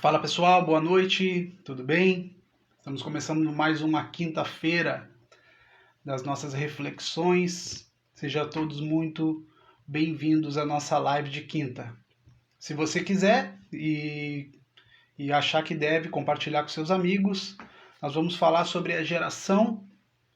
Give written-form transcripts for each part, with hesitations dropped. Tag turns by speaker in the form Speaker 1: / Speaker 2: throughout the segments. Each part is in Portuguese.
Speaker 1: Fala pessoal, boa noite, tudo bem? Estamos começando mais uma quinta-feira das nossas reflexões. Sejam todos muito bem-vindos à nossa live de quinta. Se você quiser e achar que deve compartilhar com seus amigos, nós vamos falar sobre a geração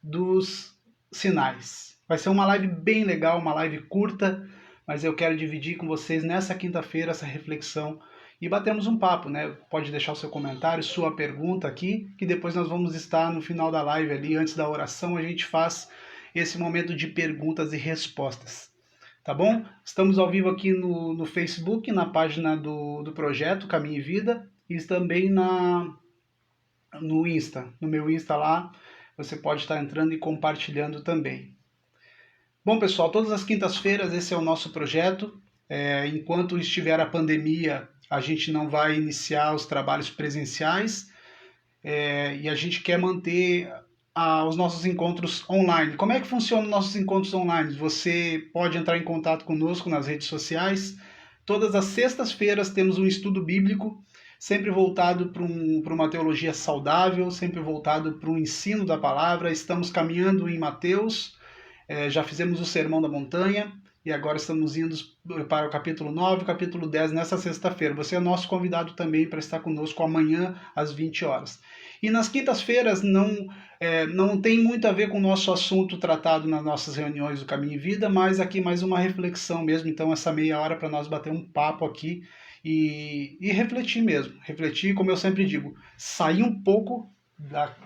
Speaker 1: dos sinais. Vai ser uma live bem legal, uma live curta, mas eu quero dividir com vocês nessa quinta-feira essa reflexão e batemos um papo, né? Pode deixar o seu comentário, sua pergunta aqui, que depois nós vamos estar no final da live ali, antes da oração, a gente faz esse momento de perguntas e respostas. Tá bom? Estamos ao vivo aqui no Facebook, na página do projeto Caminho e Vida, e também no Insta, no meu Insta lá, você pode estar entrando e compartilhando também. Bom, pessoal, todas as quintas-feiras esse é o nosso projeto. Enquanto estiver a pandemia, a gente não vai iniciar os trabalhos presenciais e a gente quer manter os nossos encontros online. Como é que funcionam os nossos encontros online? Você pode entrar em contato conosco nas redes sociais. Todas as sextas-feiras temos um estudo bíblico, sempre voltado para uma teologia saudável, sempre voltado para um ensino da palavra. Estamos caminhando em Mateus, já fizemos o Sermão da Montanha, e agora estamos indo para o capítulo 9, capítulo 10 nessa sexta-feira. Você é nosso convidado também para estar conosco amanhã às 20 horas. E nas quintas-feiras não tem muito a ver com o nosso assunto tratado nas nossas reuniões do Caminho e Vida, mas aqui mais uma reflexão mesmo. Então essa meia hora para nós bater um papo aqui e refletir mesmo. Refletir, como eu sempre digo, sair um pouco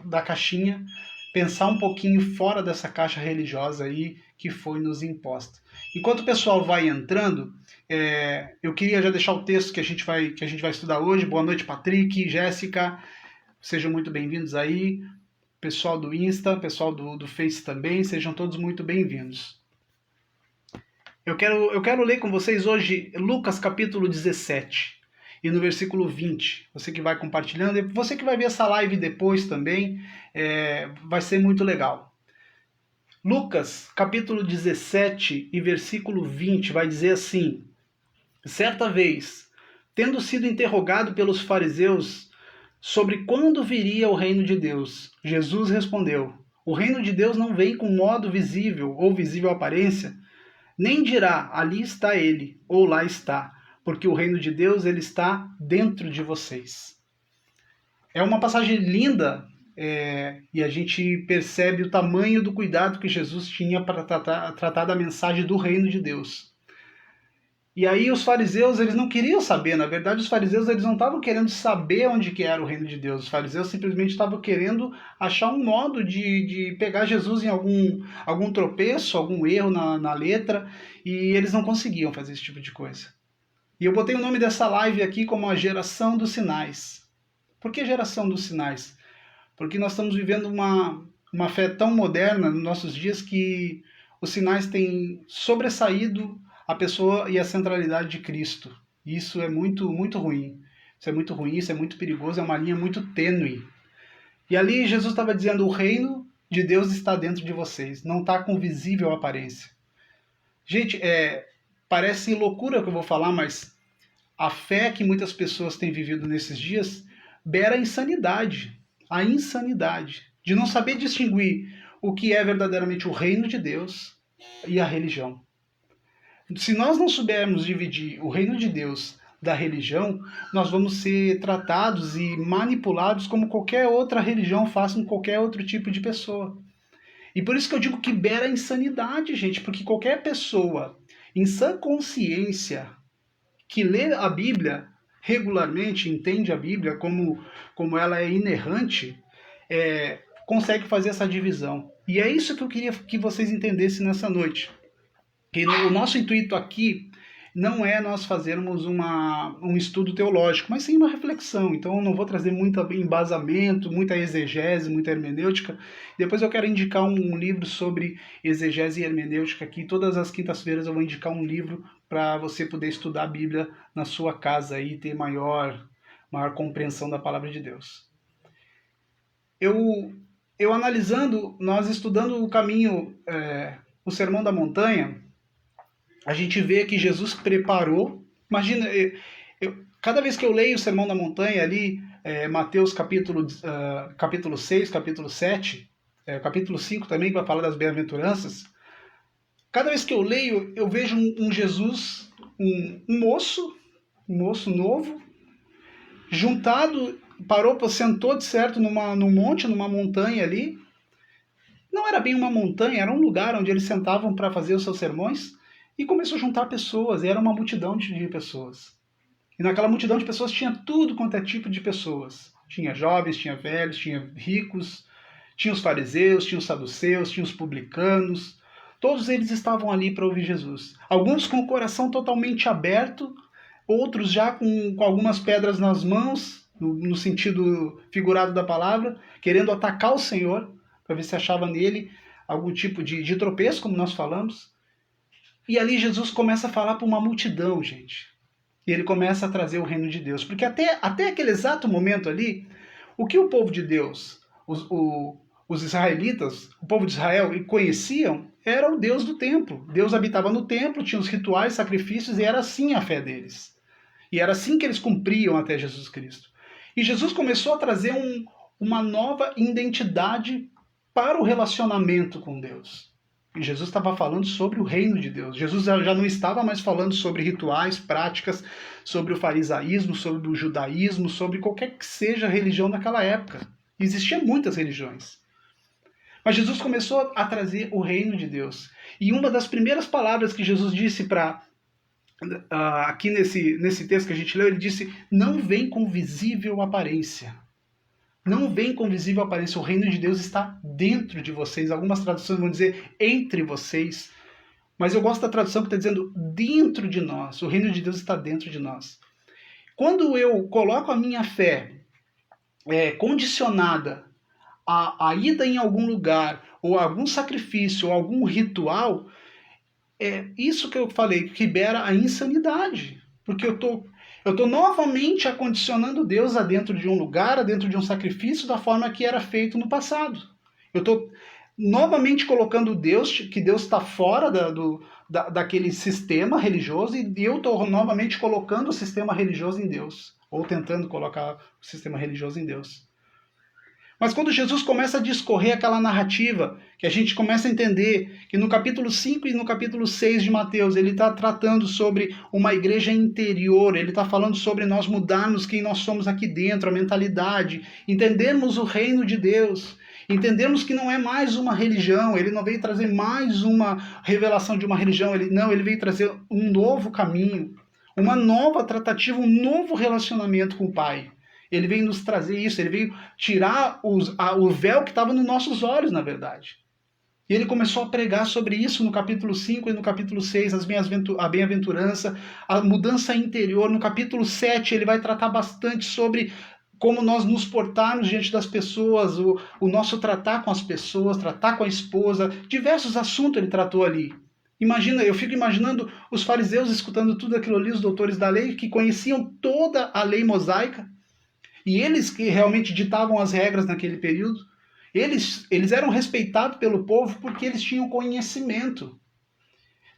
Speaker 1: da caixinha, pensar um pouquinho fora dessa caixa religiosa aí que foi nos imposta. Enquanto o pessoal vai entrando, eu queria já deixar o texto que a gente vai estudar hoje. Boa noite, Patrick, Jéssica, sejam muito bem-vindos aí. Pessoal do Insta, pessoal do Face também, sejam todos muito bem-vindos. Eu quero ler com vocês hoje Lucas capítulo 17 e no versículo 20. Você que vai compartilhando, e você que vai ver essa live depois também, vai ser muito legal. Lucas, capítulo 17 e versículo 20, vai dizer assim: certa vez, tendo sido interrogado pelos fariseus sobre quando viria o reino de Deus, Jesus respondeu: o reino de Deus não vem com modo visível ou visível aparência, nem dirá, ali está ele, ou lá está, porque o reino de Deus ele está dentro de vocês. É uma passagem linda, e a gente percebe o tamanho do cuidado que Jesus tinha para tratar da mensagem do reino de Deus. E aí os fariseus, eles não queriam saber, na verdade os fariseus eles não estavam querendo saber onde que era o reino de Deus, os fariseus simplesmente estavam querendo achar um modo de pegar Jesus em algum tropeço, algum erro na letra, e eles não conseguiam fazer esse tipo de coisa. E eu botei o nome dessa live aqui como a geração dos sinais. Por que geração dos sinais? Porque nós estamos vivendo uma fé tão moderna nos nossos dias que os sinais têm sobressaído a pessoa e a centralidade de Cristo. E isso é muito, muito ruim. Isso é muito ruim, isso é muito perigoso, é uma linha muito tênue. E ali Jesus estava dizendo, o reino de Deus está dentro de vocês, não está com visível aparência. Gente, parece loucura o que eu vou falar, mas a fé que muitas pessoas têm vivido nesses dias beira a insanidade de não saber distinguir o que é verdadeiramente o reino de Deus e a religião. Se nós não soubermos dividir o reino de Deus da religião, nós vamos ser tratados e manipulados como qualquer outra religião faz com qualquer outro tipo de pessoa. E por isso que eu digo que beira a insanidade, gente, porque qualquer pessoa em sã consciência que lê a Bíblia regularmente, entende a Bíblia como ela é inerrante, consegue fazer essa divisão. E é isso que eu queria que vocês entendessem nessa noite. Que o nosso intuito aqui não é nós fazermos um estudo teológico, mas sim uma reflexão. Então eu não vou trazer muito embasamento, muita exegese, muita hermenêutica. Depois eu quero indicar um livro sobre exegese e hermenêutica aqui. Todas as quintas-feiras eu vou indicar um livro para você poder estudar a Bíblia na sua casa e ter maior compreensão da palavra de Deus. Eu analisando, nós estudando o caminho, o Sermão da Montanha, a gente vê que Jesus preparou. Imagina, Cada vez que eu leio o Sermão da Montanha ali, Mateus capítulo 6, capítulo 7, capítulo 5 também, que vai falar das bem-aventuranças, cada vez que eu leio, eu vejo um Jesus, um moço novo, juntado, sentou de certo num monte, numa montanha ali. Não era bem uma montanha, era um lugar onde eles sentavam para fazer os seus sermões, e começou a juntar pessoas, e era uma multidão de pessoas. E naquela multidão de pessoas tinha tudo quanto é tipo de pessoas. Tinha jovens, tinha velhos, tinha ricos, tinha os fariseus, tinha os saduceus, tinha os publicanos. Todos eles estavam ali para ouvir Jesus. Alguns com o coração totalmente aberto, outros já com algumas pedras nas mãos, no sentido figurado da palavra, querendo atacar o Senhor, para ver se achava nele algum tipo de tropeço, como nós falamos. E ali Jesus começa a falar para uma multidão, gente. E ele começa a trazer o reino de Deus. Porque até aquele exato momento ali, o que o povo de Deus, os israelitas, o povo de Israel, conheciam, era o Deus do templo. Deus habitava no templo, tinha os rituais, sacrifícios, e era assim a fé deles. E era assim que eles cumpriam até Jesus Cristo. E Jesus começou a trazer uma nova identidade para o relacionamento com Deus. E Jesus estava falando sobre o reino de Deus. Jesus já não estava mais falando sobre rituais, práticas, sobre o farisaísmo, sobre o judaísmo, sobre qualquer que seja a religião naquela época. Existiam muitas religiões. Mas Jesus começou a trazer o reino de Deus. E uma das primeiras palavras que Jesus disse aqui nesse texto que a gente leu, ele disse: não vem com visível aparência. Não vem com visível aparência, o reino de Deus está dentro de vocês. Algumas traduções vão dizer entre vocês, mas eu gosto da tradução que está dizendo dentro de nós. O reino de Deus está dentro de nós. Quando eu coloco a minha fé condicionada à ida em algum lugar, ou a algum sacrifício, ou algum ritual, é isso que eu falei, que libera a insanidade. Porque eu estou novamente acondicionando Deus a dentro de um lugar, a dentro de um sacrifício, da forma que era feito no passado. Eu estou novamente colocando Deus, que Deus está fora daquele sistema religioso, e eu estou novamente colocando o sistema religioso em Deus, ou tentando colocar o sistema religioso em Deus. Mas quando Jesus começa a discorrer aquela narrativa, que a gente começa a entender que no capítulo 5 e no capítulo 6 de Mateus, ele está tratando sobre uma igreja interior, ele está falando sobre nós mudarmos quem nós somos aqui dentro, a mentalidade, entendermos o reino de Deus, entendermos que não é mais uma religião, ele não veio trazer mais uma revelação de uma religião, ele veio trazer um novo caminho, uma nova tratativa, um novo relacionamento com o Pai. Ele veio nos trazer isso, ele veio tirar o véu que estava nos nossos olhos, na verdade. E ele começou a pregar sobre isso no capítulo 5 e no capítulo 6, a bem-aventurança, a mudança interior. No capítulo 7, ele vai tratar bastante sobre como nós nos portarmos diante das pessoas, o nosso tratar com as pessoas, tratar com a esposa, diversos assuntos ele tratou ali. Eu fico imaginando os fariseus escutando tudo aquilo ali, os doutores da lei, que conheciam toda a lei mosaica, e eles que realmente ditavam as regras naquele período, eles eram respeitados pelo povo porque eles tinham conhecimento.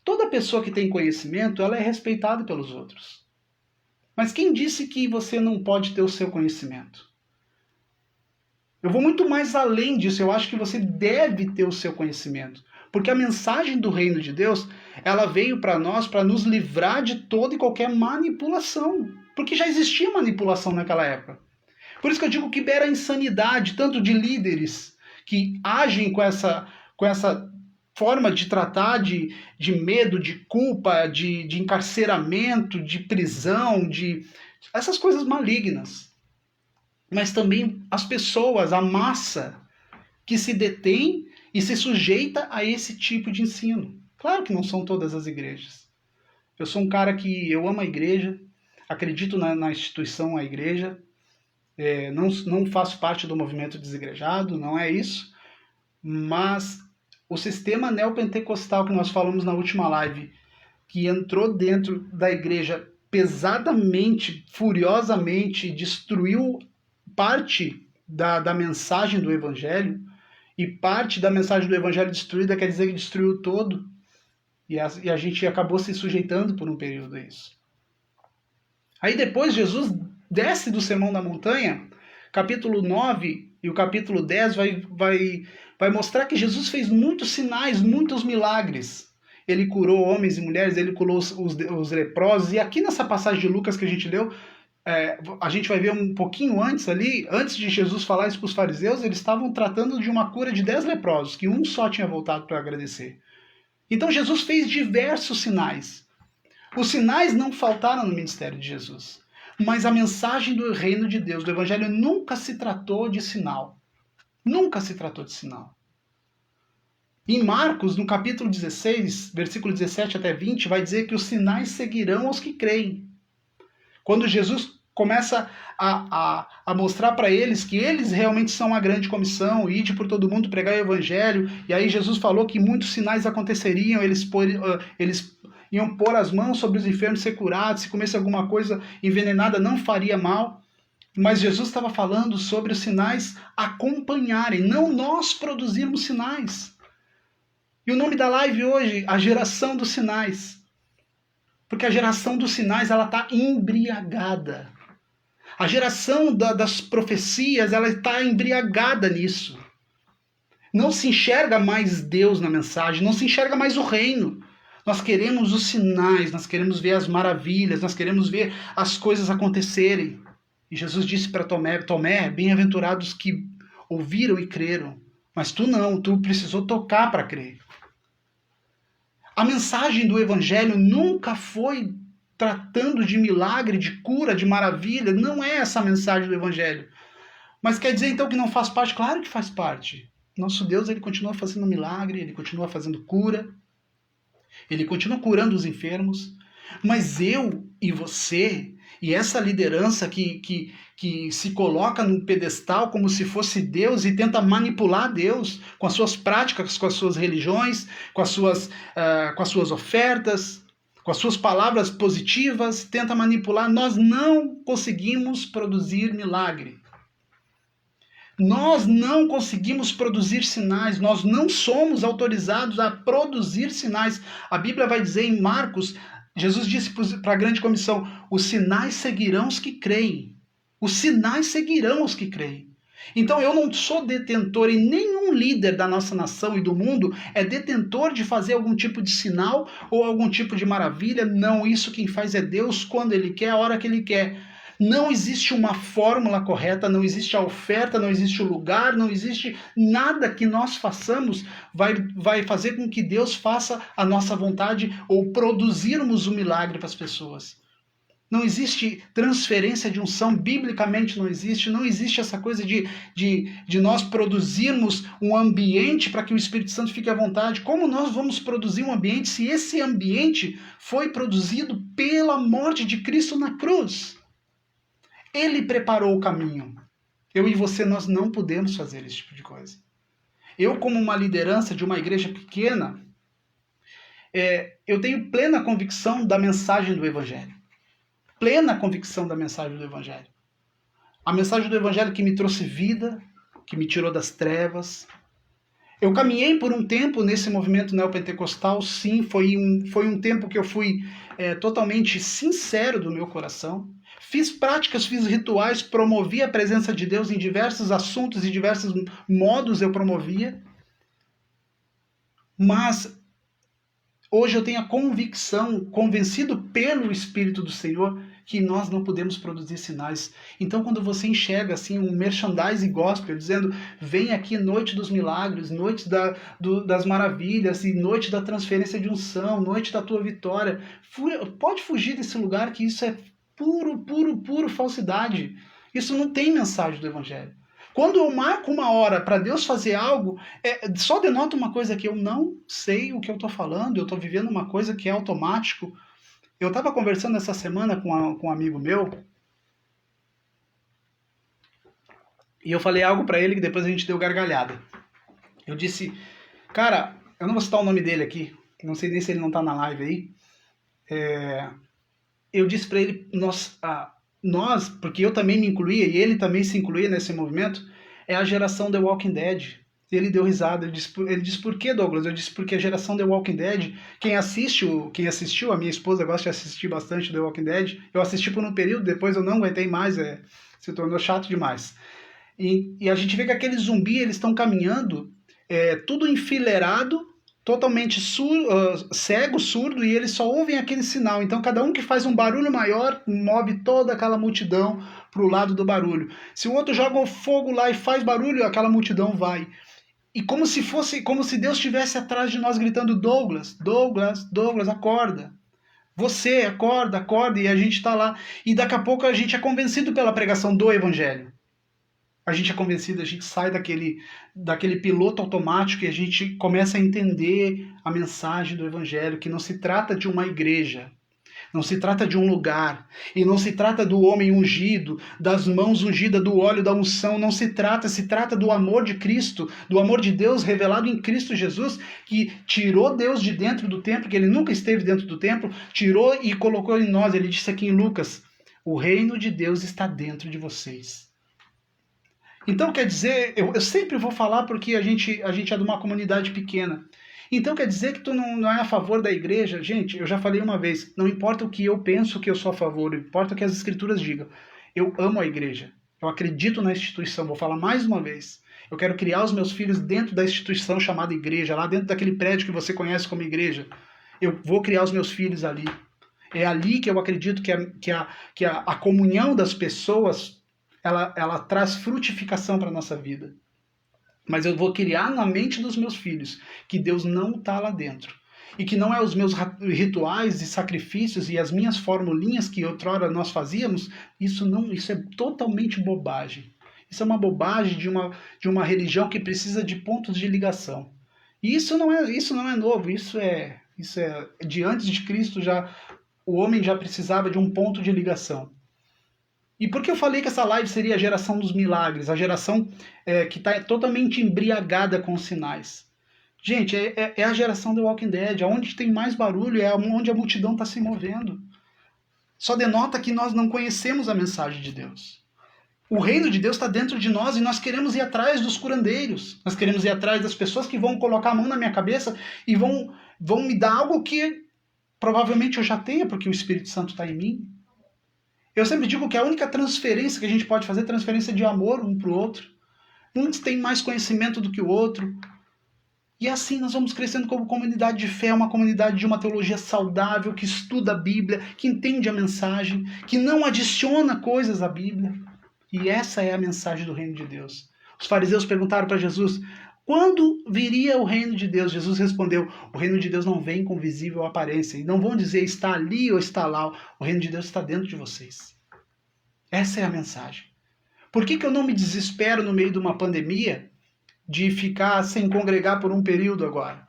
Speaker 1: Toda pessoa que tem conhecimento, ela é respeitada pelos outros. Mas quem disse que você não pode ter o seu conhecimento? Eu vou muito mais além disso, eu acho que você deve ter o seu conhecimento. Porque a mensagem do reino de Deus, ela veio para nós para nos livrar de toda e qualquer manipulação. Porque já existia manipulação naquela época. Por isso que eu digo que libera a insanidade, tanto de líderes que agem com essa forma de tratar de medo, de culpa, de encarceramento, de prisão, de essas coisas malignas. Mas também as pessoas, a massa, que se detém e se sujeita a esse tipo de ensino. Claro que não são todas as igrejas. Eu sou um cara que eu amo a igreja, acredito na instituição, a igreja, não faço parte do movimento desigrejado, não é isso, mas o sistema neopentecostal que nós falamos na última live, que entrou dentro da igreja pesadamente, furiosamente, destruiu parte da mensagem do evangelho, e parte da mensagem do evangelho destruída quer dizer que destruiu todo, e a gente acabou se sujeitando por um período a isso. Aí depois Jesus desce do Sermão da Montanha, capítulo 9 e o capítulo 10 vai mostrar que Jesus fez muitos sinais, muitos milagres. Ele curou homens e mulheres, ele curou os leprosos, e aqui nessa passagem de Lucas que a gente leu, a gente vai ver um pouquinho antes ali, antes de Jesus falar isso para os fariseus, eles estavam tratando de uma cura de 10 leprosos, que um só tinha voltado para agradecer. Então Jesus fez diversos sinais. Os sinais não faltaram no ministério de Jesus, mas a mensagem do reino de Deus, do evangelho, nunca se tratou de sinal. Nunca se tratou de sinal. Em Marcos, no capítulo 16, versículo 17 até 20, vai dizer que os sinais seguirão aos que creem. Quando Jesus começa a mostrar para eles que eles realmente são a grande comissão, ide por todo mundo pregar o evangelho, e aí Jesus falou que muitos sinais aconteceriam, eles iam pôr as mãos sobre os enfermos ser curados, se comesse alguma coisa envenenada não faria mal. Mas Jesus estava falando sobre os sinais acompanharem, não nós produzirmos sinais. E o nome da live hoje, a geração dos sinais. Porque a geração dos sinais, ela está embriagada. A geração das profecias, ela está embriagada nisso. Não se enxerga mais Deus na mensagem, não se enxerga mais o reino. Nós queremos os sinais, nós queremos ver as maravilhas, nós queremos ver as coisas acontecerem. E Jesus disse para Tomé, Tomé, bem-aventurados que ouviram e creram. Mas tu não, tu precisou tocar para crer. A mensagem do evangelho nunca foi tratando de milagre, de cura, de maravilha. Não é essa a mensagem do evangelho. Mas quer dizer então que não faz parte? Claro que faz parte. Nosso Deus, ele continua fazendo milagre, ele continua fazendo cura, ele continua curando os enfermos. Mas eu e você, e essa liderança que se coloca num pedestal como se fosse Deus e tenta manipular Deus com as suas práticas, com as suas religiões, com as suas ofertas, com as suas palavras positivas, tenta manipular, nós não conseguimos produzir milagre. Nós não conseguimos produzir sinais, nós não somos autorizados a produzir sinais. A Bíblia vai dizer em Marcos, Jesus disse para a grande comissão, os sinais seguirão os que creem. Os sinais seguirão os que creem. Então eu não sou detentor e nenhum líder da nossa nação e do mundo é detentor de fazer algum tipo de sinal ou algum tipo de maravilha. Não, isso quem faz é Deus quando Ele quer, a hora que Ele quer. Não existe uma fórmula correta, não existe a oferta, não existe o lugar, não existe nada que nós façamos vai fazer com que Deus faça a nossa vontade ou produzirmos o milagre para as pessoas. Não existe transferência de unção, biblicamente não existe essa coisa de nós produzirmos um ambiente para que o Espírito Santo fique à vontade. Como nós vamos produzir um ambiente se esse ambiente foi produzido pela morte de Cristo na cruz? Ele preparou o caminho. Eu e você, nós não podemos fazer esse tipo de coisa. Eu, como uma liderança de uma igreja pequena, eu tenho plena convicção da mensagem do Evangelho. Plena convicção da mensagem do Evangelho. A mensagem do Evangelho que me trouxe vida, que me tirou das trevas. Eu caminhei por um tempo nesse movimento neopentecostal, sim, foi um tempo que eu fui totalmente sincero do meu coração. Fiz práticas, fiz rituais, promovi a presença de Deus em diversos assuntos e diversos modos eu promovia. Mas hoje eu tenho a convicção, convencido pelo Espírito do Senhor, que nós não podemos produzir sinais. Então, quando você enxerga assim um merchandising gospel dizendo, vem aqui noite dos milagres, noite das maravilhas e noite da transferência de unção, noite da tua vitória, pode fugir desse lugar, que isso é puro falsidade. Isso não tem mensagem do Evangelho. Quando eu marco uma hora para Deus fazer algo, só denota uma coisa que eu não sei o que eu estou falando, eu estou vivendo uma coisa que é automático. Eu estava conversando essa semana com um amigo meu, e eu falei algo para ele que depois a gente deu gargalhada. Eu disse, cara, eu não vou citar o nome dele aqui, não sei nem se ele não está na live aí. Eu disse para ele, nós, porque eu também me incluía e ele também se incluía nesse movimento, é a geração The Walking Dead. Ele deu risada, ele disse, por que, Douglas? Eu disse, porque a geração The Walking Dead, quem assistiu, a minha esposa gosta de assistir bastante The Walking Dead, eu assisti por um período, depois eu não aguentei mais, se tornou chato demais. E a gente vê que aqueles zumbis, eles estão caminhando, tudo enfileirado, totalmente cego, surdo, e eles só ouvem aquele sinal. Então cada um que faz um barulho maior, move toda aquela multidão para o lado do barulho. Se o outro joga o fogo lá e faz barulho, aquela multidão vai. E como se Deus estivesse atrás de nós gritando, Douglas, Douglas, Douglas, acorda. Você, acorda, acorda, e a gente está lá. E daqui a pouco a gente é convencido pela pregação do Evangelho. A gente é convencido, a gente sai daquele piloto automático e a gente começa a entender a mensagem do Evangelho, que não se trata de uma igreja, não se trata de um lugar, e não se trata do homem ungido, das mãos ungidas, do óleo da unção, não se trata do amor de Cristo, do amor de Deus revelado em Cristo Jesus, que tirou Deus de dentro do templo, que ele nunca esteve dentro do templo, tirou e colocou em nós. Ele disse aqui em Lucas, o reino de Deus está dentro de vocês. Então, quer dizer, eu sempre vou falar porque a gente é de uma comunidade pequena. Então, quer dizer que tu não é a favor da igreja? Gente, eu já falei uma vez, não importa o que eu penso que eu sou a favor, importa o que as escrituras digam. Eu amo a igreja, eu acredito na instituição, vou falar mais uma vez. Eu quero criar os meus filhos dentro da instituição chamada igreja, lá dentro daquele prédio que você conhece como igreja. Eu vou criar os meus filhos ali. É ali que eu acredito que a comunhão das pessoas, ela traz frutificação para a nossa vida. Mas eu vou criar na mente dos meus filhos que Deus não está lá dentro. E que não é os meus rituais e sacrifícios e as minhas formulinhas que outrora nós fazíamos, isso é totalmente bobagem. Isso é uma bobagem de uma religião que precisa de pontos de ligação. E isso não é novo, isso é de antes de Cristo, o homem já precisava de um ponto de ligação. E por que eu falei que essa live seria a geração dos milagres, a geração que está totalmente embriagada com os sinais? Gente, é a geração do Walking Dead, onde tem mais barulho, é onde a multidão está se movendo. Só denota que nós não conhecemos a mensagem de Deus. O reino de Deus está dentro de nós e nós queremos ir atrás dos curandeiros. Nós queremos ir atrás das pessoas que vão colocar a mão na minha cabeça e vão me dar algo que provavelmente eu já tenha, porque o Espírito Santo está em mim. Eu sempre digo que a única transferência que a gente pode fazer é transferência de amor um para o outro. Uns têm mais conhecimento do que o outro. E assim nós vamos crescendo como comunidade de fé, uma comunidade de uma teologia saudável, que estuda a Bíblia, que entende a mensagem, que não adiciona coisas à Bíblia. E essa é a mensagem do reino de Deus. Os fariseus perguntaram para Jesus, quando viria o reino de Deus? Jesus respondeu, o reino de Deus não vem com visível aparência. E não vão dizer está ali ou está lá. O reino de Deus está dentro de vocês. Essa é a mensagem. Por que eu não me desespero no meio de uma pandemia de ficar sem congregar por um período agora?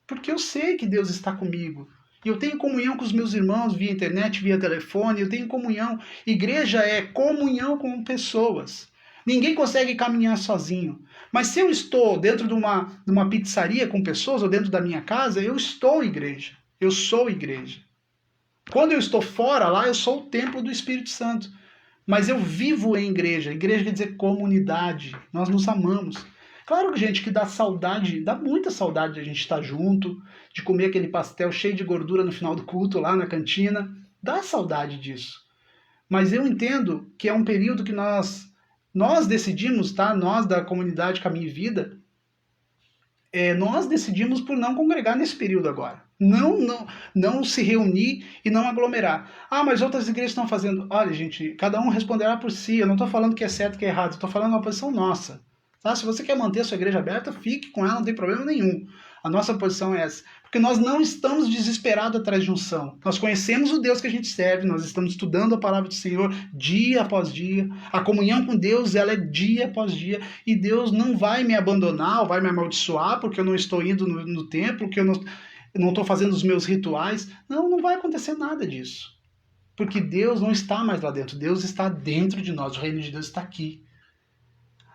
Speaker 1: Porque eu sei que Deus está comigo. E eu tenho comunhão com os meus irmãos via internet, via telefone. Eu tenho comunhão. Igreja é comunhão com pessoas. Ninguém consegue caminhar sozinho. Mas se eu estou dentro de uma pizzaria com pessoas, ou dentro da minha casa, eu estou igreja. Eu sou igreja. Quando eu estou fora lá, eu sou o templo do Espírito Santo. Mas eu vivo em igreja. Igreja quer dizer comunidade. Nós nos amamos. Claro, gente, que dá saudade, dá muita saudade de a gente estar junto, de comer aquele pastel cheio de gordura no final do culto lá na cantina. Dá saudade disso. Mas eu entendo que é um período que nós decidimos, tá? Nós da comunidade Caminho e Vida, nós decidimos por não congregar nesse período agora. Não se reunir e não aglomerar. Ah, mas outras igrejas estão fazendo. Olha, gente, cada um responderá por si. Eu não estou falando que é certo que é errado. Estou falando uma posição nossa. Tá? Se você quer manter a sua igreja aberta, fique com ela, não tem problema nenhum. A nossa posição é essa. Porque nós não estamos desesperados atrás de unção. Nós conhecemos o Deus que a gente serve, nós estamos estudando a palavra do Senhor dia após dia. A comunhão com Deus, ela é dia após dia. E Deus não vai me abandonar ou vai me amaldiçoar porque eu não estou indo no templo, porque eu não estou fazendo os meus rituais. Não vai acontecer nada disso. Porque Deus não está mais lá dentro. Deus está dentro de nós. O reino de Deus está aqui.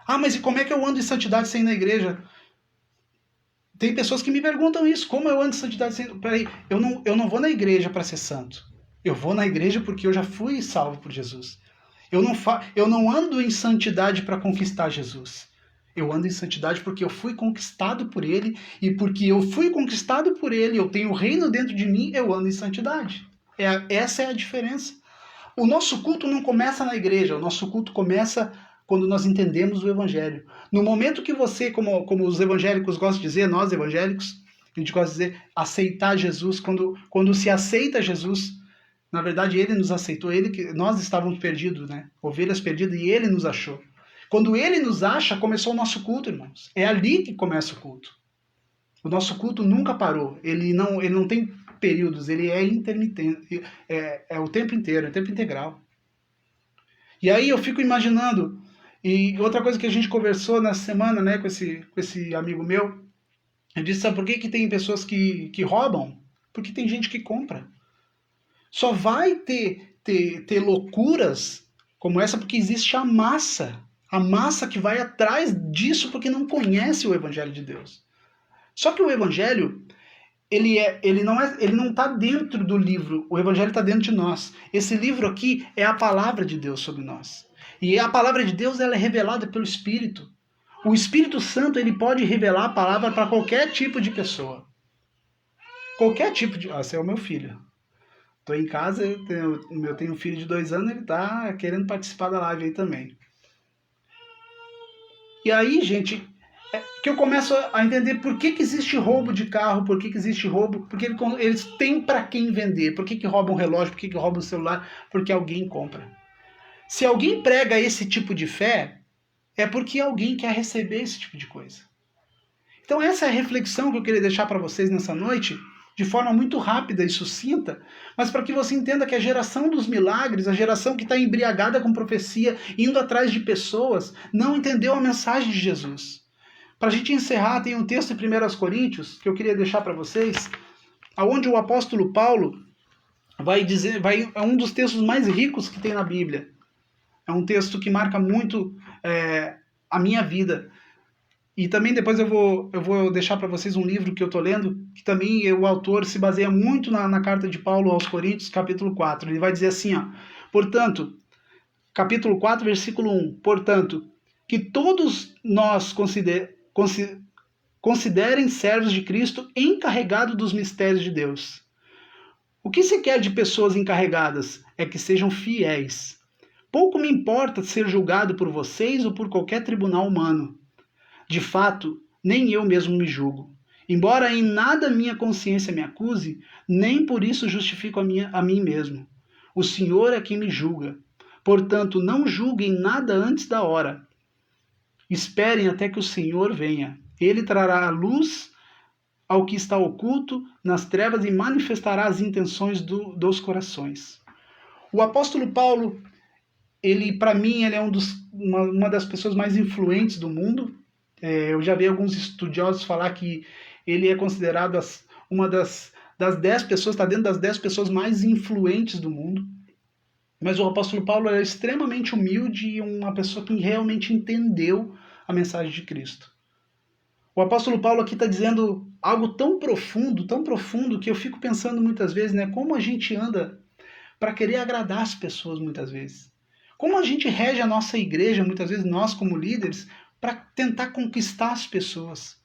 Speaker 1: Ah, mas e como é que eu ando em santidade sem ir na igreja? Tem pessoas que me perguntam isso. Como eu ando em santidade sem... Peraí, eu não vou na igreja para ser santo. Eu vou na igreja porque eu já fui salvo por Jesus. Eu não ando em santidade para conquistar Jesus. Eu ando em santidade porque eu fui conquistado por Ele, e porque eu fui conquistado por Ele, eu tenho o reino dentro de mim, eu ando em santidade. Essa é a diferença. O nosso culto não começa na igreja, o nosso culto começa quando nós entendemos o Evangelho. No momento que você, como os evangélicos gostam de dizer, nós evangélicos, a gente gosta de dizer, aceitar Jesus, quando se aceita Jesus, na verdade Ele nos aceitou, nós estávamos perdidos, né? Ovelhas perdidas, e Ele nos achou. Quando Ele nos acha, começou o nosso culto, irmãos. É ali que começa o culto. O nosso culto nunca parou, ele não tem períodos, ele é intermitente, é o tempo inteiro, é o tempo integral. E aí eu fico imaginando, e outra coisa que a gente conversou nessa semana, né, com esse amigo meu, eu disse, sabe por que tem pessoas que roubam? Porque tem gente que compra. Só vai ter loucuras como essa porque existe a massa que vai atrás disso porque não conhece o Evangelho de Deus. Só que o Evangelho, ele não está dentro do livro, o Evangelho está dentro de nós. Esse livro aqui é a palavra de Deus sobre nós. E a palavra de Deus ela é revelada pelo Espírito. O Espírito Santo ele pode revelar a palavra para qualquer tipo de pessoa. Qualquer tipo de... esse é o meu filho. Estou em casa, eu tenho um filho de 2 anos, ele está querendo participar da live aí também. E aí, gente, que eu começo a entender por que existe roubo de carro, por que existe roubo, porque eles têm para quem vender. Por que roubam um relógio, por que roubam um celular? Porque alguém compra. Se alguém prega esse tipo de fé, é porque alguém quer receber esse tipo de coisa. Então essa é a reflexão que eu queria deixar para vocês nessa noite, de forma muito rápida e sucinta, mas para que você entenda que a geração dos milagres, a geração que está embriagada com profecia, indo atrás de pessoas, não entendeu a mensagem de Jesus. Para a gente encerrar, tem um texto em 1 Coríntios que eu queria deixar para vocês, onde o apóstolo Paulo vai dizer, é um dos textos mais ricos que tem na Bíblia. É um texto que marca muito a minha vida. E também depois eu vou deixar para vocês um livro que eu estou lendo, que também o autor se baseia muito na carta de Paulo aos Coríntios, capítulo 4. Ele vai dizer assim, ó, portanto, capítulo 4, versículo 1, portanto, que todos nós considerem servos de Cristo encarregados dos mistérios de Deus. O que se quer de pessoas encarregadas é que sejam fiéis. Pouco me importa ser julgado por vocês ou por qualquer tribunal humano. De fato, nem eu mesmo me julgo. Embora em nada minha consciência me acuse, nem por isso justifico a mim mesmo. O Senhor é quem me julga. Portanto, não julguem nada antes da hora. Esperem até que o Senhor venha. Ele trará a luz ao que está oculto nas trevas e manifestará as intenções dos corações. O apóstolo Paulo, para mim, ele é uma das pessoas mais influentes do mundo. Eu já vi alguns estudiosos falar que ele é considerado uma das 10 pessoas, está dentro das 10 pessoas mais influentes do mundo. Mas o apóstolo Paulo é extremamente humilde e uma pessoa que realmente entendeu a mensagem de Cristo. O apóstolo Paulo aqui está dizendo algo tão profundo, que eu fico pensando muitas vezes, né, como a gente anda para querer agradar as pessoas muitas vezes. Como a gente rege a nossa igreja, muitas vezes nós como líderes, para tentar conquistar as pessoas.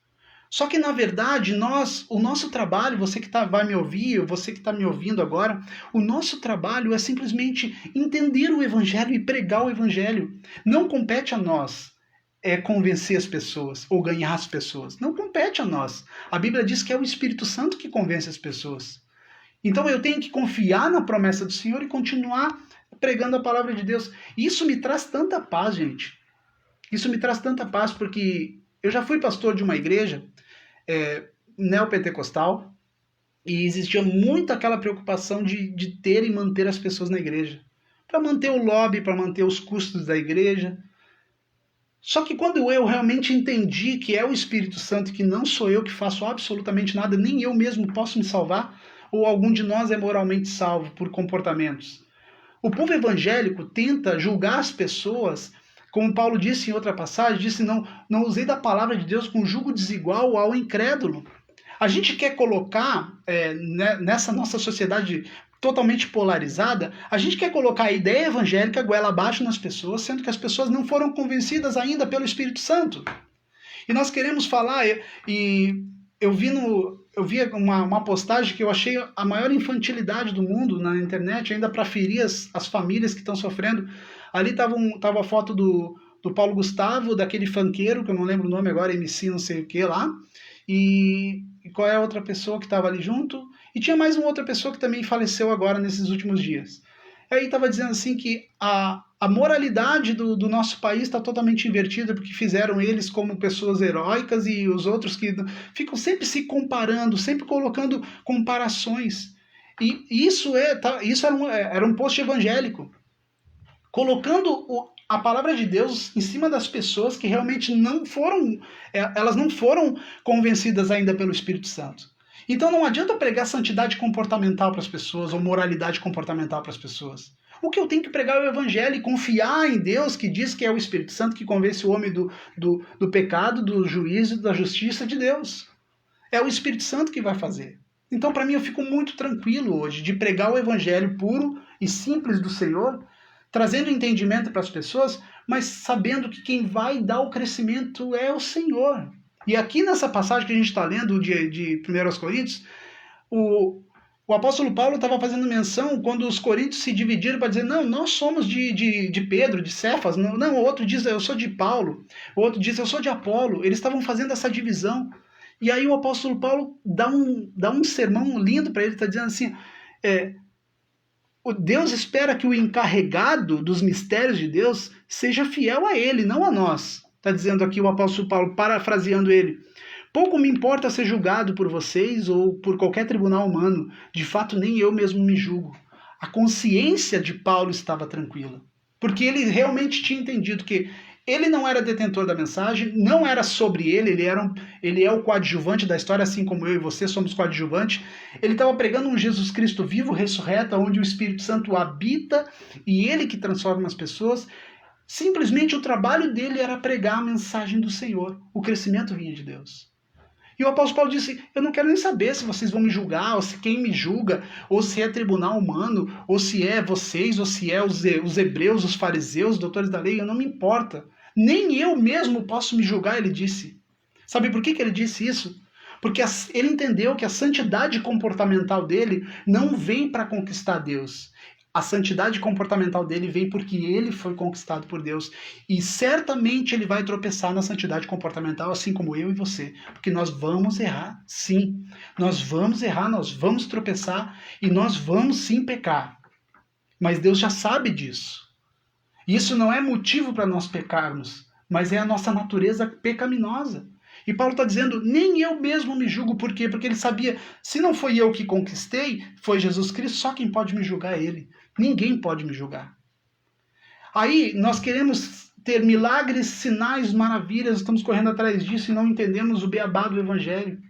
Speaker 1: Só que, na verdade, o nosso trabalho, você que vai me ouvir, você que está me ouvindo agora, o nosso trabalho é simplesmente entender o Evangelho e pregar o Evangelho. Não compete a nós convencer as pessoas ou ganhar as pessoas. Não compete a nós. A Bíblia diz que é o Espírito Santo que convence as pessoas. Então eu tenho que confiar na promessa do Senhor e continuar pregando a palavra de Deus. Isso me traz tanta paz, gente. Isso me traz tanta paz porque eu já fui pastor de uma igreja neopentecostal e existia muito aquela preocupação de ter e manter as pessoas na igreja. Para manter o lobby, para manter os custos da igreja. Só que quando eu realmente entendi que é o Espírito Santo, que não sou eu que faço absolutamente nada, nem eu mesmo posso me salvar, ou algum de nós é moralmente salvo por comportamentos. O povo evangélico tenta julgar as pessoas, como Paulo disse em outra passagem, disse, não usei da palavra de Deus com julgo desigual ao incrédulo. A gente quer colocar, nessa nossa sociedade totalmente polarizada, a gente quer colocar a ideia evangélica goela abaixo nas pessoas, sendo que as pessoas não foram convencidas ainda pelo Espírito Santo. E nós queremos falar, e eu vi uma postagem que eu achei a maior infantilidade do mundo na internet, ainda para ferir as famílias que estão sofrendo. Ali tava a foto do Paulo Gustavo, daquele funkeiro, que eu não lembro o nome agora, MC não sei o que lá, e qual é a outra pessoa que estava ali junto, e tinha mais uma outra pessoa que também faleceu agora nesses últimos dias. E aí estava dizendo assim que a moralidade do nosso país está totalmente invertida, porque fizeram eles como pessoas heróicas e os outros que ficam sempre se comparando, sempre colocando comparações. E isso era um post evangélico, colocando a palavra de Deus em cima das pessoas que realmente elas não foram convencidas ainda pelo Espírito Santo. Então não adianta pregar santidade comportamental para as pessoas ou moralidade comportamental para as pessoas. O que eu tenho que pregar é o evangelho e confiar em Deus, que diz que é o Espírito Santo que convence o homem do pecado, do juízo, da justiça de Deus. É o Espírito Santo que vai fazer. Então, para mim, eu fico muito tranquilo hoje de pregar o evangelho puro e simples do Senhor, trazendo entendimento para as pessoas, mas sabendo que quem vai dar o crescimento é o Senhor. E aqui nessa passagem que a gente está lendo de 1 Coríntios, o apóstolo Paulo estava fazendo menção quando os coríntios se dividiram para dizer, não, nós somos de Pedro, de Cefas, não, o outro diz, eu sou de Paulo, o outro diz, eu sou de Apolo. Eles estavam fazendo essa divisão. E aí o apóstolo Paulo dá um sermão lindo para ele, está dizendo assim, o Deus espera que o encarregado dos mistérios de Deus seja fiel a ele, não a nós. Está dizendo aqui o apóstolo Paulo, parafraseando ele. Pouco me importa ser julgado por vocês ou por qualquer tribunal humano. De fato, nem eu mesmo me julgo. A consciência de Paulo estava tranquila, porque ele realmente tinha entendido que ele não era detentor da mensagem, não era sobre ele, ele é o coadjuvante da história, assim como eu e você somos coadjuvantes. Ele estava pregando um Jesus Cristo vivo, ressurreto, onde o Espírito Santo habita e ele que transforma as pessoas. Simplesmente o trabalho dele era pregar a mensagem do Senhor. O crescimento vinha de Deus. E o apóstolo Paulo disse, eu não quero nem saber se vocês vão me julgar, ou se quem me julga, ou se é tribunal humano, ou se é vocês, ou se é os hebreus, os fariseus, os doutores da lei, não me importa. Nem eu mesmo posso me julgar, ele disse. Sabe por que ele disse isso? Porque ele entendeu que a santidade comportamental dele não vem para conquistar Deus. A santidade comportamental dele vem porque ele foi conquistado por Deus. E certamente ele vai tropeçar na santidade comportamental, assim como eu e você. Porque nós vamos errar, sim. Nós vamos errar, nós vamos tropeçar e nós vamos sim pecar. Mas Deus já sabe disso. Isso não é motivo para nós pecarmos, mas é a nossa natureza pecaminosa. E Paulo está dizendo, nem eu mesmo me julgo. Por quê? Porque ele sabia, se não foi eu que conquistei, foi Jesus Cristo, só quem pode me julgar é ele. Ninguém pode me julgar. Aí nós queremos ter milagres, sinais, maravilhas, estamos correndo atrás disso e não entendemos o beabá do Evangelho,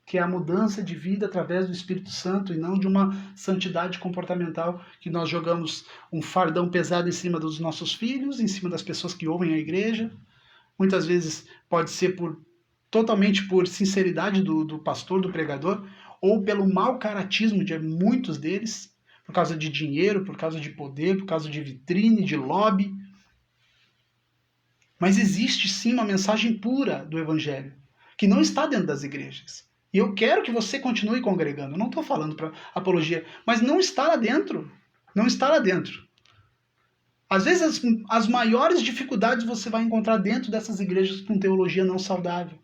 Speaker 1: que é a mudança de vida através do Espírito Santo e não de uma santidade comportamental que nós jogamos um fardão pesado em cima dos nossos filhos, em cima das pessoas que ouvem a igreja. Muitas vezes pode ser totalmente por sinceridade do pastor, do pregador, ou pelo mau caratismo de muitos deles, por causa de dinheiro, por causa de poder, por causa de vitrine, de lobby. Mas existe sim uma mensagem pura do Evangelho, que não está dentro das igrejas. E eu quero que você continue congregando. Eu não estou falando para apologia, mas não está lá dentro. Não está lá dentro. Às vezes as maiores dificuldades você vai encontrar dentro dessas igrejas com teologia não saudável.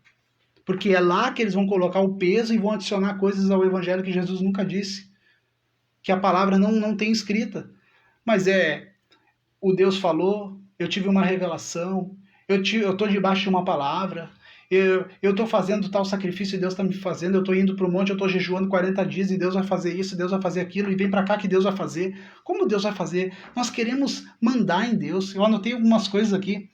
Speaker 1: Porque é lá que eles vão colocar o peso e vão adicionar coisas ao Evangelho que Jesus nunca disse. Que a palavra não tem escrita. Mas o Deus falou, eu tive uma revelação, eu estou debaixo de uma palavra, eu estou fazendo tal sacrifício e Deus está me fazendo, eu estou indo para o monte, eu estou jejuando 40 dias e Deus vai fazer isso, Deus vai fazer aquilo, e vem para cá que Deus vai fazer. Como Deus vai fazer? Nós queremos mandar em Deus. Eu anotei algumas coisas aqui.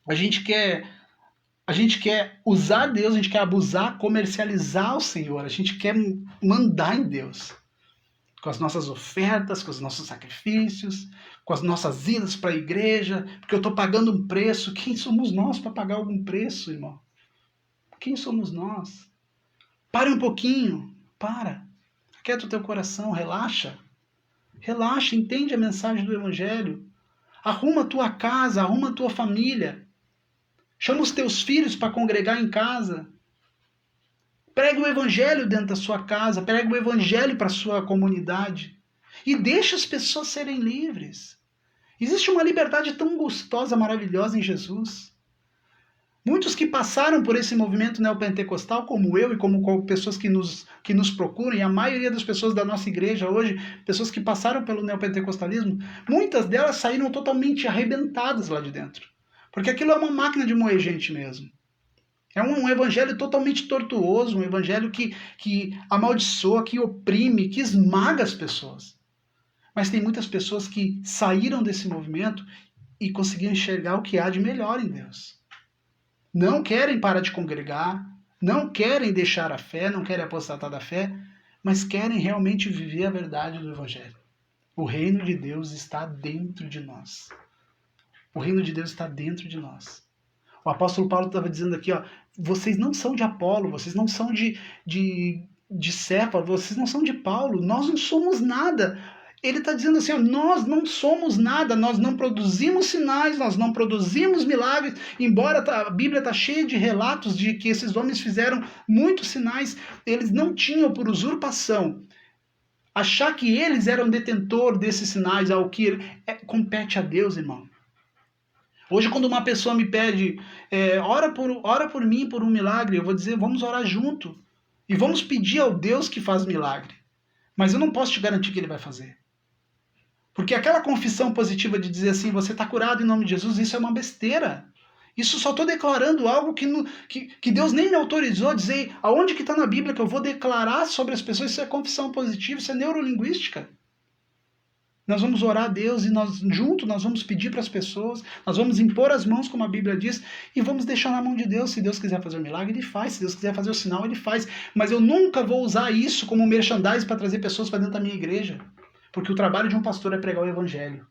Speaker 1: A gente quer usar Deus, a gente quer abusar, comercializar o Senhor, a gente quer mandar em Deus. Com as nossas ofertas, com os nossos sacrifícios, com as nossas idas para a igreja, porque eu estou pagando um preço. Quem somos nós para pagar algum preço, irmão? Quem somos nós? Pare um pouquinho, para. Aquieta o teu coração, relaxa. Relaxa, entende a mensagem do Evangelho. Arruma a tua casa, arruma a tua família. Chama os teus filhos para congregar em casa. Prega o evangelho dentro da sua casa, prega o evangelho para a sua comunidade. E deixa as pessoas serem livres. Existe uma liberdade tão gostosa, maravilhosa em Jesus. Muitos que passaram por esse movimento neopentecostal, como eu e como pessoas que nos procuram, e a maioria das pessoas da nossa igreja hoje, pessoas que passaram pelo neopentecostalismo, muitas delas saíram totalmente arrebentadas lá de dentro. Porque aquilo é uma máquina de moer gente mesmo. É um evangelho totalmente tortuoso, um evangelho que amaldiçoa, que oprime, que esmaga as pessoas. Mas tem muitas pessoas que saíram desse movimento e conseguiram enxergar o que há de melhor em Deus. Não querem parar de congregar, não querem deixar a fé, não querem apostatar da fé, mas querem realmente viver a verdade do evangelho. O reino de Deus está dentro de nós. O reino de Deus está dentro de nós. O apóstolo Paulo estava dizendo aqui, ó, vocês não são de Apolo, vocês não são de Céfalo, vocês não são de Paulo, nós não somos nada. Ele está dizendo assim, ó, nós não somos nada, nós não produzimos sinais, nós não produzimos milagres, embora a Bíblia está cheia de relatos de que esses homens fizeram muitos sinais, eles não tinham por usurpação achar que eles eram detentor desses sinais, ao que compete a Deus, irmão. Hoje, quando uma pessoa me pede, ora por mim, por um milagre, eu vou dizer, vamos orar junto. E vamos pedir ao Deus que faz milagre. Mas eu não posso te garantir que ele vai fazer. Porque aquela confissão positiva de dizer assim, você está curado em nome de Jesus, isso é uma besteira. Isso só estou declarando algo que Deus nem me autorizou a dizer. Aonde que está na Bíblia que eu vou declarar sobre as pessoas? Isso é confissão positiva, isso é neurolinguística. Nós vamos orar a Deus e juntos nós vamos pedir para as pessoas, nós vamos impor as mãos, como a Bíblia diz, e vamos deixar na mão de Deus. Se Deus quiser fazer o milagre, Ele faz. Se Deus quiser fazer o sinal, Ele faz. Mas eu nunca vou usar isso como merchandising para trazer pessoas para dentro da minha igreja. Porque o trabalho de um pastor é pregar o Evangelho.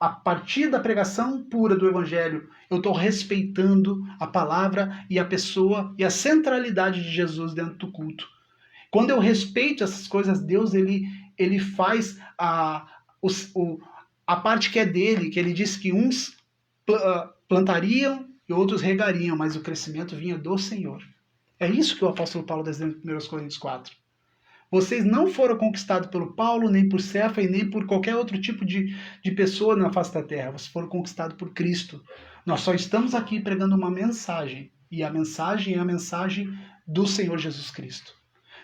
Speaker 1: A partir da pregação pura do Evangelho, eu estou respeitando a palavra e a pessoa e a centralidade de Jesus dentro do culto. Quando eu respeito essas coisas, Deus ele faz a parte que é dele, que ele disse que uns plantariam e outros regariam, mas o crescimento vinha do Senhor. É isso que o apóstolo Paulo diz em 1 Coríntios 4. Vocês não foram conquistados pelo Paulo, nem por Cefa e nem por qualquer outro tipo de pessoa na face da terra. Vocês foram conquistados por Cristo. Nós só estamos aqui pregando uma mensagem. E a mensagem é a mensagem do Senhor Jesus Cristo.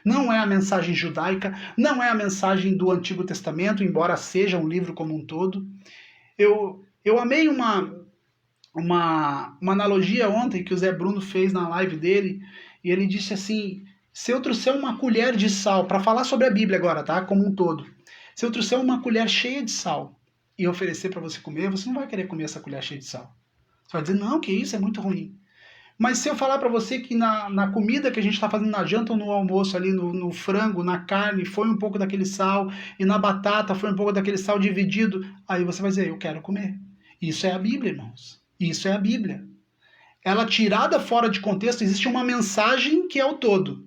Speaker 1: Não é a mensagem judaica, não é a mensagem do Antigo Testamento, embora seja um livro como um todo. Eu amei uma analogia ontem que o Zé Bruno fez na live dele, e ele disse assim, se eu trouxer uma colher de sal, para falar sobre a Bíblia agora, tá? Como um todo. Se eu trouxer uma colher cheia de sal e oferecer para você comer, você não vai querer comer essa colher cheia de sal. Você vai dizer, não, que isso, é muito ruim. Mas se eu falar para você que na comida que a gente está fazendo na janta ou no almoço, ali no frango, na carne, foi um pouco daquele sal, e na batata foi um pouco daquele sal dividido, aí você vai dizer, eu quero comer. Isso é a Bíblia, irmãos. Isso é a Bíblia. Ela tirada fora de contexto, existe uma mensagem que é o todo.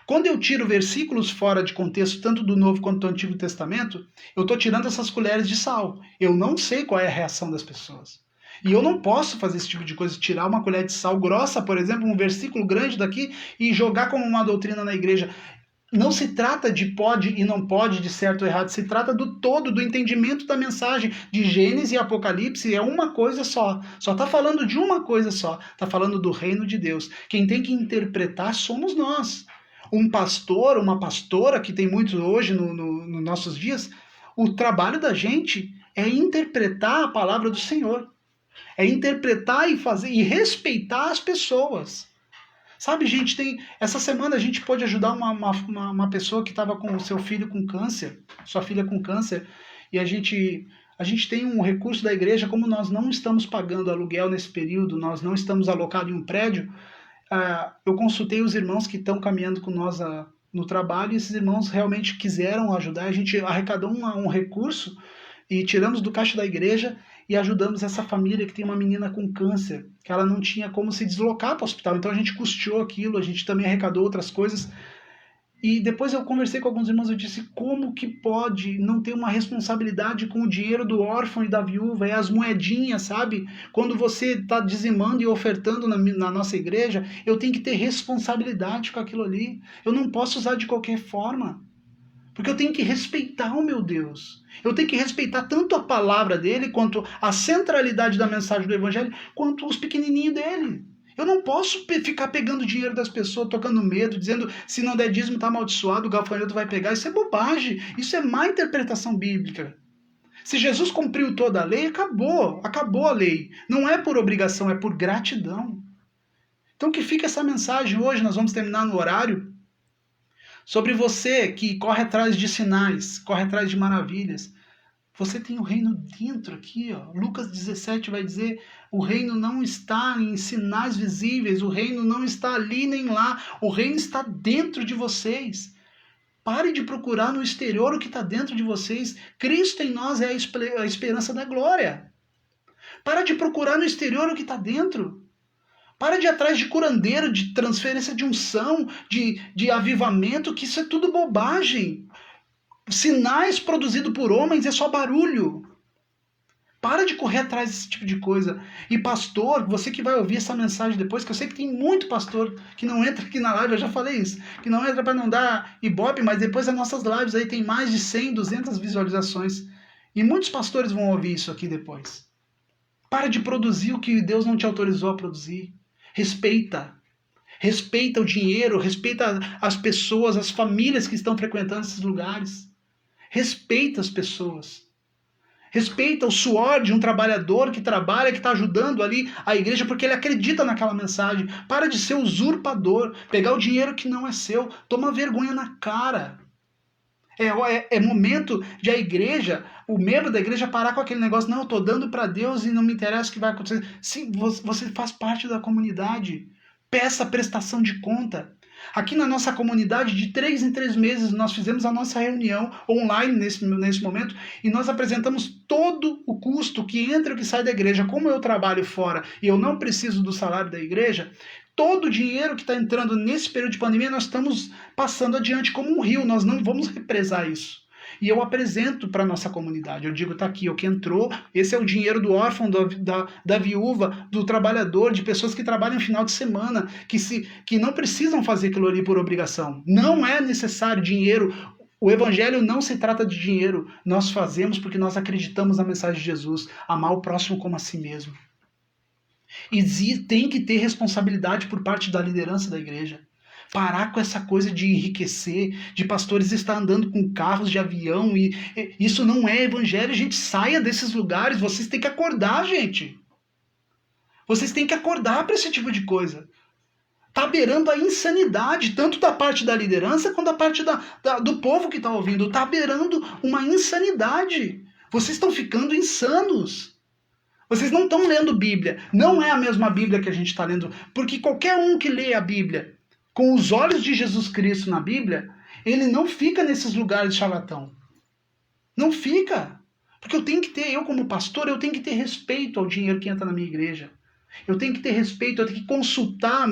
Speaker 1: Quando eu tiro versículos fora de contexto, tanto do Novo quanto do Antigo Testamento, eu estou tirando essas colheres de sal. Eu não sei qual é a reação das pessoas. E eu não posso fazer esse tipo de coisa, tirar uma colher de sal grossa, por exemplo, um versículo grande daqui e jogar como uma doutrina na igreja. Não se trata de pode e não pode, de certo ou errado, se trata do todo, do entendimento da mensagem. De Gênesis e Apocalipse é uma coisa só. Só está falando de uma coisa só. Está falando do reino de Deus. Quem tem que interpretar somos nós. Um pastor, uma pastora, que tem muitos hoje nos nossos dias, o trabalho da gente é interpretar a palavra do Senhor. É interpretar e fazer e respeitar as pessoas. Sabe, gente, essa semana a gente pôde ajudar uma pessoa que estava com o seu filho com câncer, sua filha com câncer, e a gente tem um recurso da igreja, como nós não estamos pagando aluguel nesse período, nós não estamos alocados em um prédio, eu consultei os irmãos que estão caminhando com nós no trabalho, e esses irmãos realmente quiseram ajudar, a gente arrecadou um recurso e tiramos do caixa da igreja e ajudamos essa família que tem uma menina com câncer, que ela não tinha como se deslocar para o hospital, então a gente custeou aquilo, a gente também arrecadou outras coisas, E depois eu conversei com alguns irmãos, eu disse, como que pode não ter uma responsabilidade com o dinheiro do órfão e da viúva, é as moedinhas, sabe? Quando você está dizimando e ofertando na nossa igreja, eu tenho que ter responsabilidade com aquilo ali. Eu não posso usar de qualquer forma. Porque eu tenho que respeitar o meu Deus. Eu tenho que respeitar tanto a palavra dele, quanto a centralidade da mensagem do evangelho, quanto os pequenininhos dele. Eu não posso ficar pegando dinheiro das pessoas, tocando medo, dizendo se não der dízimo está amaldiçoado, o gafanhoto vai pegar. Isso é bobagem. Isso é má interpretação bíblica. Se Jesus cumpriu toda a lei, acabou a lei. Não é por obrigação, é por gratidão. Então que fica essa mensagem hoje, nós vamos terminar no horário, sobre você que corre atrás de sinais, corre atrás de maravilhas. Você tem o reino dentro aqui, ó. Lucas 17 vai dizer, o reino não está em sinais visíveis, o reino não está ali nem lá, o reino está dentro de vocês. Pare de procurar no exterior o que está dentro de vocês. Cristo em nós é a esperança da glória. Para de procurar no exterior o que está dentro. Para de ir atrás de curandeiro, de transferência de unção, de avivamento, que isso é tudo bobagem. Sinais produzidos por homens é só barulho. Para de correr atrás desse tipo de coisa. E pastor, você que vai ouvir essa mensagem depois, que eu sei que tem muito pastor que não entra aqui na live, eu já falei isso, que não entra para não dar ibope, mas depois as nossas lives aí tem mais de 100, 200 visualizações. E muitos pastores vão ouvir isso aqui depois. Para de produzir o que Deus não te autorizou a produzir. Respeita. Respeita o dinheiro, respeita as pessoas, as famílias que estão frequentando esses lugares. Respeita as pessoas. Respeita o suor de um trabalhador que trabalha, que está ajudando ali a igreja, porque ele acredita naquela mensagem. Para de ser usurpador, pegar o dinheiro que não é seu. Toma vergonha na cara. É momento de a igreja, o membro da igreja parar com aquele negócio, não, eu estou dando para Deus e não me interessa o que vai acontecer. Sim, você faz parte da comunidade. Peça prestação de conta. Aqui na nossa comunidade, de 3 em 3 meses, nós fizemos a nossa reunião online nesse momento e nós apresentamos todo o custo que entra e que sai da igreja. Como eu trabalho fora e eu não preciso do salário da igreja, todo o dinheiro que está entrando nesse período de pandemia, nós estamos passando adiante como um rio, nós não vamos represar isso. E eu apresento para a nossa comunidade, eu digo, tá aqui, o que entrou, esse é o dinheiro do órfão, da viúva, do trabalhador, de pessoas que trabalham no final de semana, que não precisam fazer aquilo ali por obrigação. Não é necessário dinheiro. O evangelho não se trata de dinheiro, nós fazemos porque nós acreditamos na mensagem de Jesus, amar o próximo como a si mesmo. E tem que ter responsabilidade por parte da liderança da igreja. Parar com essa coisa de enriquecer, de pastores estar andando com carros de avião, e isso não é evangelho, gente. Saia desses lugares, vocês têm que acordar, gente. Vocês têm que acordar para esse tipo de coisa. Tá beirando a insanidade, tanto da parte da liderança quanto da parte do povo que está ouvindo. Tá beirando uma insanidade. Vocês estão ficando insanos. Vocês não estão lendo Bíblia. Não é a mesma Bíblia que a gente está lendo. Porque qualquer um que lê a Bíblia com os olhos de Jesus Cristo na Bíblia, ele não fica nesses lugares de charlatão. Não fica. Porque eu como pastor, eu tenho que ter respeito ao dinheiro que entra na minha igreja. Eu tenho que ter respeito, eu tenho que consultar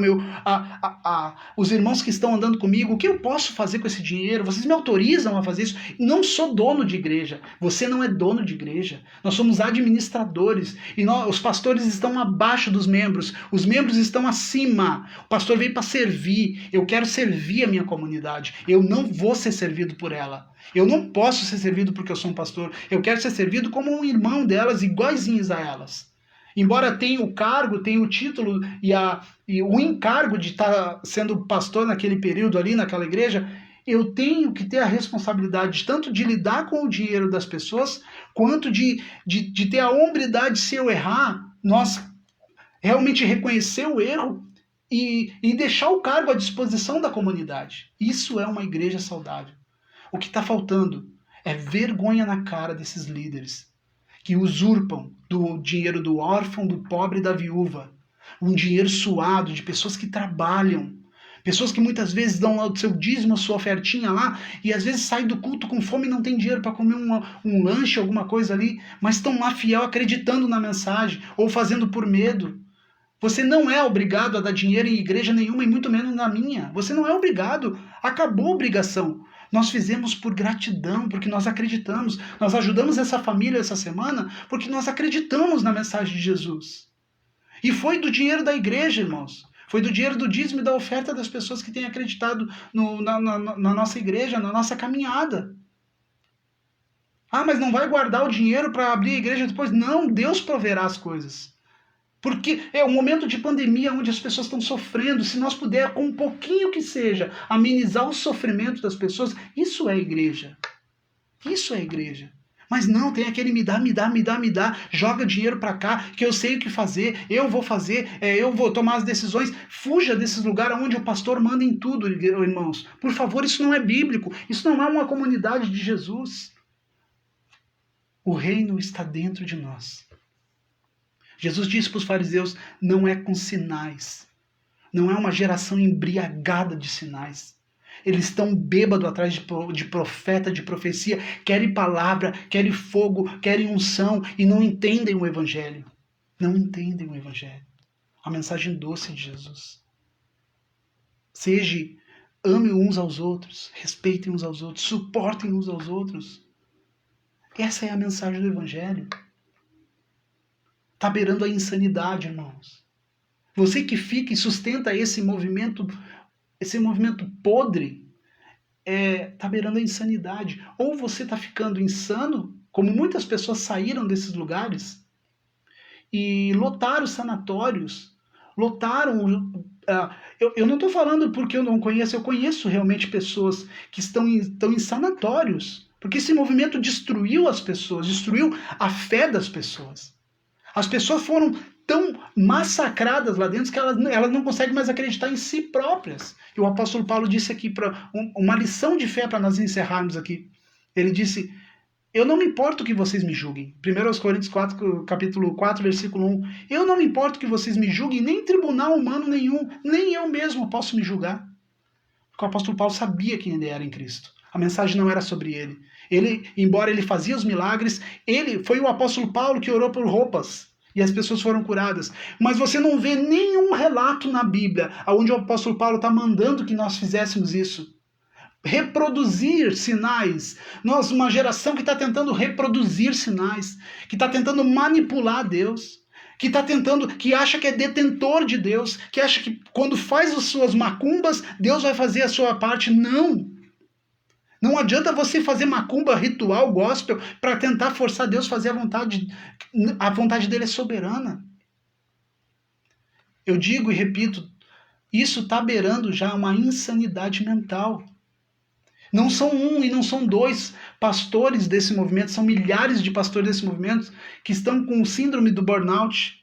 Speaker 1: os irmãos que estão andando comigo. O que eu posso fazer com esse dinheiro? Vocês me autorizam a fazer isso? Não sou dono de igreja. Você não é dono de igreja. Nós somos administradores. E os pastores estão abaixo dos membros. Os membros estão acima. O pastor veio para servir. Eu quero servir a minha comunidade. Eu não vou ser servido por ela. Eu não posso ser servido porque eu sou um pastor. Eu quero ser servido como um irmão delas, iguaizinhos a elas. Embora tenha o cargo, tenha o título e o encargo de estar sendo pastor naquele período ali, naquela igreja, eu tenho que ter a responsabilidade tanto de lidar com o dinheiro das pessoas, quanto de ter a hombridade, se eu errar, nós realmente reconhecer o erro e deixar o cargo à disposição da comunidade. Isso é uma igreja saudável. O que está faltando é vergonha na cara desses líderes que usurpam do dinheiro do órfão, do pobre e da viúva. Um dinheiro suado de pessoas que trabalham. Pessoas que muitas vezes dão lá o seu dízimo, a sua ofertinha lá, e às vezes saem do culto com fome e não tem dinheiro para comer um lanche, alguma coisa ali, mas estão lá fiel, acreditando na mensagem, ou fazendo por medo. Você não é obrigado a dar dinheiro em igreja nenhuma, e muito menos na minha. Você não é obrigado. Acabou a obrigação. Nós fizemos por gratidão, porque nós acreditamos. Nós ajudamos essa família essa semana porque nós acreditamos na mensagem de Jesus. E foi do dinheiro da igreja, irmãos. Foi do dinheiro do dízimo e da oferta das pessoas que têm acreditado na nossa igreja, na nossa caminhada. Ah, mas não vai guardar o dinheiro para abrir a igreja depois? Não, Deus proverá as coisas. Porque é um momento de pandemia onde as pessoas estão sofrendo. Se nós pudermos, com um pouquinho que seja, amenizar o sofrimento das pessoas, isso é igreja. Isso é igreja. Mas não, tem aquele me dá, joga dinheiro para cá, que eu sei o que fazer, eu vou fazer, eu vou tomar as decisões. Fuja desses lugares onde o pastor manda em tudo, irmãos. Por favor, isso não é bíblico, isso não é uma comunidade de Jesus. O reino está dentro de nós. Jesus disse para os fariseus, não é com sinais, não é uma geração embriagada de sinais. Eles estão bêbados atrás de profeta, de profecia, querem palavra, querem fogo, querem unção e não entendem o evangelho. Não entendem o evangelho. A mensagem doce de Jesus. Ame uns aos outros, respeitem uns aos outros, suportem uns aos outros. Essa é a mensagem do evangelho. Está beirando a insanidade, irmãos. Você que fica e sustenta esse movimento podre, está beirando a insanidade. Ou você está ficando insano, como muitas pessoas saíram desses lugares e lotaram sanatórios, lotaram... eu não estou falando porque eu não conheço, eu conheço realmente pessoas que estão em sanatórios, porque esse movimento destruiu as pessoas, destruiu a fé das pessoas. As pessoas foram tão massacradas lá dentro que elas não conseguem mais acreditar em si próprias. E o apóstolo Paulo disse aqui, uma lição de fé para nós encerrarmos aqui. Ele disse, eu não me importo que vocês me julguem. 1 Coríntios 4, capítulo 4, versículo 1. Eu não me importo que vocês me julguem, nem em tribunal humano nenhum, nem eu mesmo posso me julgar. Porque o apóstolo Paulo sabia quem ele era em Cristo. A mensagem não era sobre ele. Embora ele fazia os milagres, foi o apóstolo Paulo que orou por roupas e as pessoas foram curadas. Mas você não vê nenhum relato na Bíblia onde o apóstolo Paulo está mandando que nós fizéssemos isso. Reproduzir sinais. Nós, uma geração que está tentando reproduzir sinais, que está tentando manipular Deus, que acha que é detentor de Deus, que acha que quando faz as suas macumbas, Deus vai fazer a sua parte. Não. Não adianta você fazer macumba, ritual, gospel, para tentar forçar Deus a fazer a vontade dele é soberana. Eu digo e repito, isso está beirando já uma insanidade mental. Não são um e não são dois pastores desse movimento, são milhares de pastores desse movimento que estão com síndrome do burnout,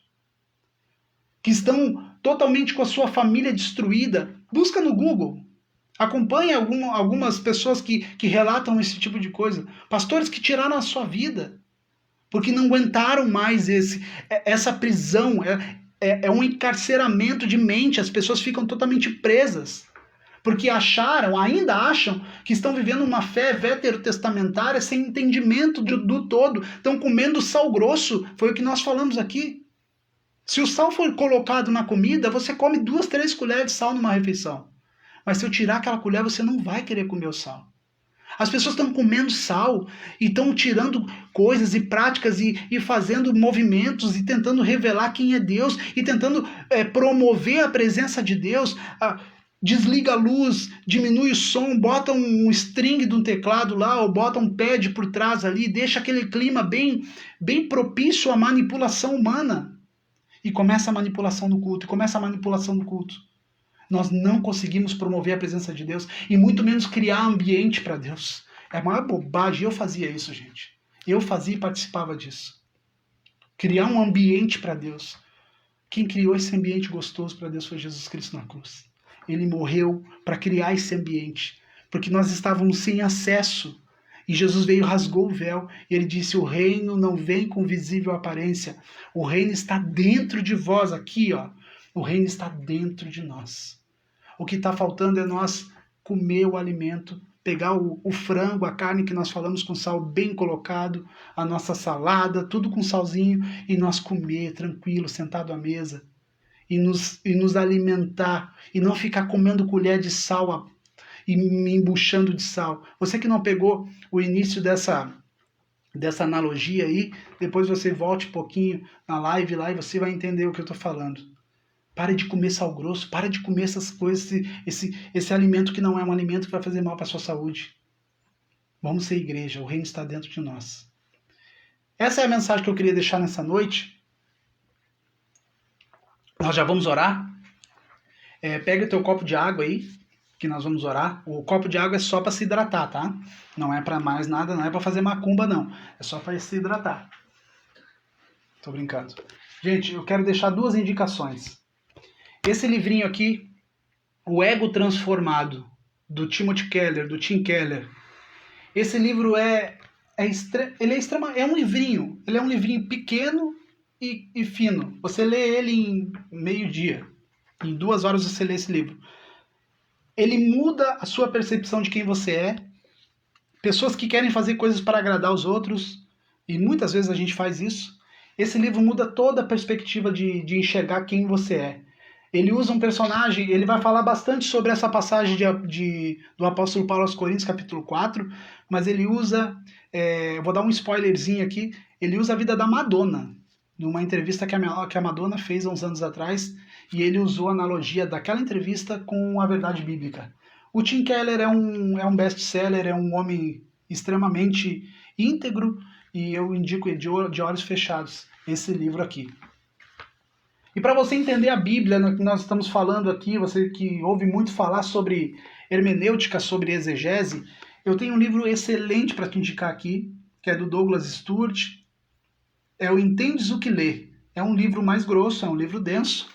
Speaker 1: que estão totalmente com a sua família destruída. Busca no Google. Acompanhe algumas pessoas que relatam esse tipo de coisa. Pastores que tiraram a sua vida. Porque não aguentaram mais essa prisão. É um encarceramento de mente. As pessoas ficam totalmente presas. Porque ainda acham que estão vivendo uma fé veterotestamentária sem entendimento do todo. Estão comendo sal grosso. Foi o que nós falamos aqui. Se o sal for colocado na comida, você come 2, 3 colheres de sal numa refeição. Mas se eu tirar aquela colher, você não vai querer comer o sal. As pessoas estão comendo sal e estão tirando coisas e práticas e fazendo movimentos e tentando revelar quem é Deus e tentando promover a presença de Deus. Desliga a luz, diminui o som, bota um string de um teclado lá ou bota um pad por trás ali, deixa aquele clima bem propício à manipulação humana. E começa a manipulação no culto, Nós não conseguimos promover a presença de Deus e muito menos criar ambiente para Deus. É a maior bobagem. Eu fazia isso, gente. Eu fazia e participava disso. Criar um ambiente para Deus. Quem criou esse ambiente gostoso para Deus foi Jesus Cristo na cruz. Ele morreu para criar esse ambiente, porque nós estávamos sem acesso. E Jesus veio, rasgou o véu, e ele disse, o reino não vem com visível aparência. O reino está dentro de vós, aqui, ó. O reino está dentro de nós. O que está faltando é nós comer o alimento, pegar o frango, a carne que nós falamos com sal bem colocado, a nossa salada, tudo com salzinho, e nós comer tranquilo, sentado à mesa. e nos alimentar, e não ficar comendo colher de sal e me embuchando de sal. Você que não pegou o início dessa analogia aí, depois você volte um pouquinho na live lá e você vai entender o que eu estou falando. Pare de comer sal grosso, pare de comer essas coisas, esse alimento que não é um alimento que vai fazer mal para a sua saúde. Vamos ser igreja, o reino está dentro de nós. Essa é a mensagem que eu queria deixar nessa noite. Nós já vamos orar. Pega o teu copo de água aí, que nós vamos orar. O copo de água é só para se hidratar, tá? Não é para mais nada, não é para fazer macumba, não. É só para se hidratar. Tô brincando. Gente, eu quero deixar 2 indicações. Esse livrinho aqui, O Ego Transformado, do Timothy Keller, do Tim Keller. Esse livro é um livrinho. Ele é um livrinho pequeno e fino. Você lê ele em meio-dia. Em 2 horas você lê esse livro. Ele muda a sua percepção de quem você é. Pessoas que querem fazer coisas para agradar os outros, e muitas vezes a gente faz isso. Esse livro muda toda a perspectiva de enxergar quem você é. Ele usa um personagem, ele vai falar bastante sobre essa passagem do apóstolo Paulo aos Coríntios, capítulo 4, mas ele usa, eu vou dar um spoilerzinho aqui, ele usa a vida da Madonna, numa entrevista que a Madonna fez há uns anos atrás, e ele usou a analogia daquela entrevista com a verdade bíblica. O Tim Keller é um best-seller, é um homem extremamente íntegro, e eu indico de olhos fechados esse livro aqui. E para você entender a Bíblia, que nós estamos falando aqui, você que ouve muito falar sobre hermenêutica, sobre exegese, eu tenho um livro excelente para te indicar aqui, que é do Douglas Stuart, é o Entendes o que Lê. É um livro mais grosso, é um livro denso,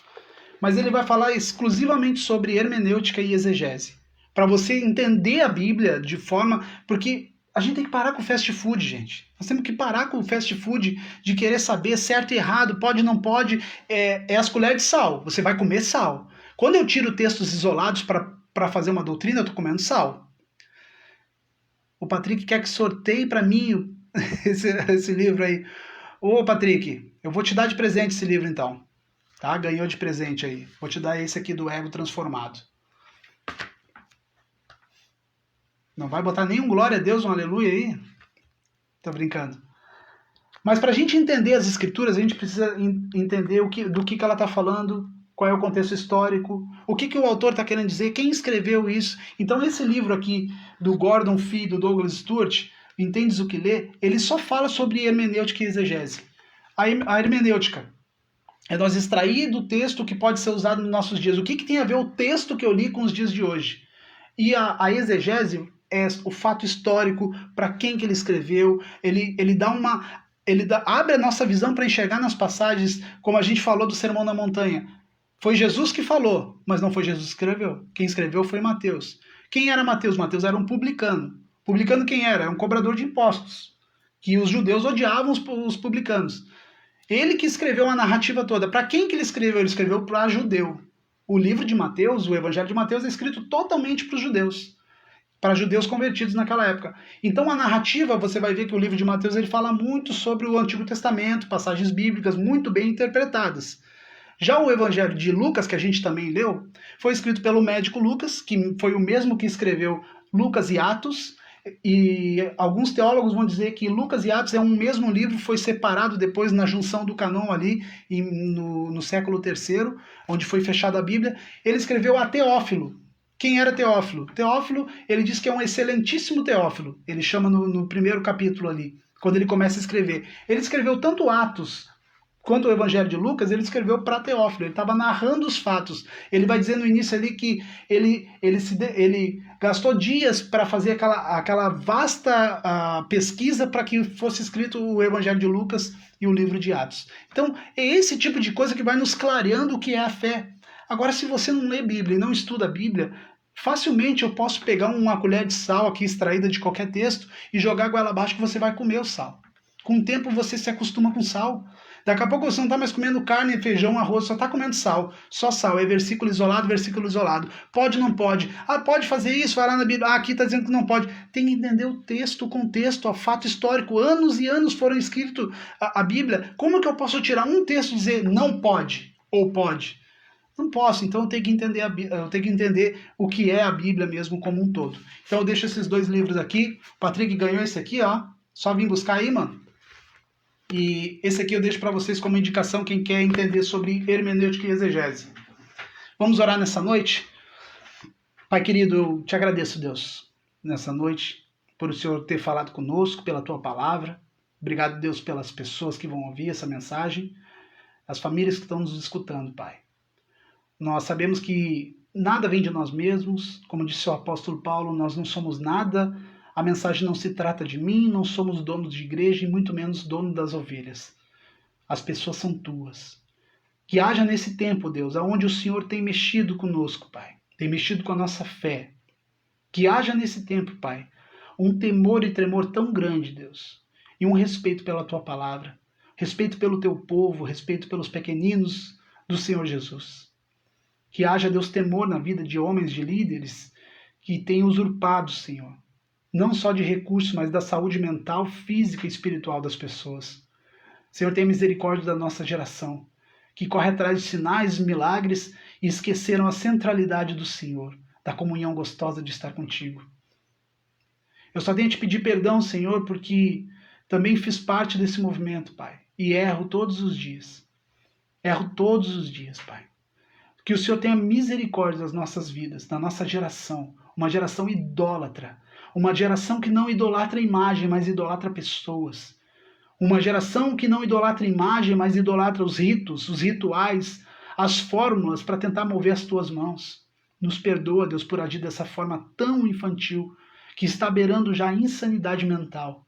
Speaker 1: mas ele vai falar exclusivamente sobre hermenêutica e exegese. Para você entender a Bíblia de forma... Porque a gente tem que parar com o fast food, gente. Nós temos que parar com o fast food de querer saber certo e errado, pode não pode. É as colheres de sal. Você vai comer sal. Quando eu tiro textos isolados para fazer uma doutrina, eu estou comendo sal. O Patrick quer que sorteie para mim esse livro aí. Ô, Patrick, eu vou te dar de presente esse livro então. Tá? Ganhou de presente aí. Vou te dar esse aqui do Ego Transformado. Não vai botar nenhum glória a Deus, um aleluia aí? Tô brincando. Mas para a gente entender as escrituras, a gente precisa entender do que ela está falando, qual é o contexto histórico, o que o autor está querendo dizer, quem escreveu isso. Então esse livro aqui, do Gordon Fee, do Douglas Stuart, Entendes o que Lê, ele só fala sobre hermenêutica e exegese. A hermenêutica é nós extrair do texto o que pode ser usado nos nossos dias. O que tem a ver o texto que eu li com os dias de hoje? E a exegese é o fato histórico, para quem que ele escreveu, ele abre a nossa visão para enxergar nas passagens, como a gente falou do Sermão da Montanha. Foi Jesus que falou, mas não foi Jesus que escreveu. Quem escreveu foi Mateus. Quem era Mateus? Mateus era um publicano. Publicano quem era? Era um cobrador de impostos, que os judeus odiavam os publicanos. Ele que escreveu a narrativa toda. Para quem que ele escreveu? Ele escreveu para judeu. O livro de Mateus, o Evangelho de Mateus, é escrito totalmente para os judeus, para judeus convertidos naquela época. Então a narrativa, você vai ver que o livro de Mateus ele fala muito sobre o Antigo Testamento, passagens bíblicas muito bem interpretadas. Já o Evangelho de Lucas, que a gente também leu, foi escrito pelo médico Lucas, que foi o mesmo que escreveu Lucas e Atos, e alguns teólogos vão dizer que Lucas e Atos é um mesmo livro, foi separado depois na junção do cânon ali no século III, onde foi fechada a Bíblia. Ele escreveu a Teófilo. Quem era Teófilo? Teófilo, ele diz que é um excelentíssimo Teófilo. Ele chama no primeiro capítulo ali, quando ele começa a escrever. Ele escreveu tanto Atos quanto o Evangelho de Lucas, ele escreveu para Teófilo. Ele estava narrando os fatos. Ele vai dizer no início ali que ele gastou dias para fazer aquela vasta pesquisa para que fosse escrito o Evangelho de Lucas e o livro de Atos. Então, é esse tipo de coisa que vai nos clareando o que é a fé. Agora, se você não lê Bíblia e não estuda a Bíblia, facilmente eu posso pegar uma colher de sal aqui extraída de qualquer texto e jogar goela abaixo que você vai comer o sal. Com o tempo você se acostuma com sal. Daqui a pouco você não está mais comendo carne, feijão, arroz, só está comendo sal. Só sal, é versículo isolado, versículo isolado. Pode, não pode. Ah, pode fazer isso, vai lá na Bíblia. Ah, aqui está dizendo que não pode. Tem que entender o texto, o contexto, o fato histórico. Anos e anos foram escritos a Bíblia. Como que eu posso tirar um texto e dizer não pode ou pode? Não posso, então eu tenho que entender eu tenho que entender o que é a Bíblia mesmo como um todo. Então eu deixo esses 2 livros aqui. O Patrick ganhou esse aqui, ó. Só vim buscar aí, mano. E esse aqui eu deixo para vocês como indicação quem quer entender sobre hermenêutica e exegese. Vamos orar nessa noite? Pai querido, eu te agradeço, Deus, nessa noite, por o Senhor ter falado conosco, pela tua palavra. Obrigado, Deus, pelas pessoas que vão ouvir essa mensagem, as famílias que estão nos escutando, Pai. Nós sabemos que nada vem de nós mesmos, como disse o apóstolo Paulo, nós não somos nada, a mensagem não se trata de mim, não somos donos de igreja e muito menos dono das ovelhas. As pessoas são tuas. Que haja nesse tempo, Deus, aonde o Senhor tem mexido conosco, Pai, tem mexido com a nossa fé. Que haja nesse tempo, Pai, um temor e tremor tão grande, Deus, e um respeito pela tua palavra, respeito pelo teu povo, respeito pelos pequeninos do Senhor Jesus. Que haja, Deus, temor na vida de homens, de líderes que têm usurpado, Senhor, não só de recursos, mas da saúde mental, física e espiritual das pessoas. Senhor, tenha misericórdia da nossa geração, que corre atrás de sinais, milagres e esqueceram a centralidade do Senhor, da comunhão gostosa de estar contigo. Eu só tenho a te pedir perdão, Senhor, porque também fiz parte desse movimento, Pai, e erro todos os dias. Erro todos os dias, Pai. Que o Senhor tenha misericórdia das nossas vidas, da nossa geração, uma geração idólatra, uma geração que não idolatra a imagem, mas idolatra pessoas. Uma geração que não idolatra a imagem, mas idolatra os ritos, os rituais, as fórmulas para tentar mover as tuas mãos. Nos perdoa, Deus, por agir dessa forma tão infantil, que está beirando já a insanidade mental.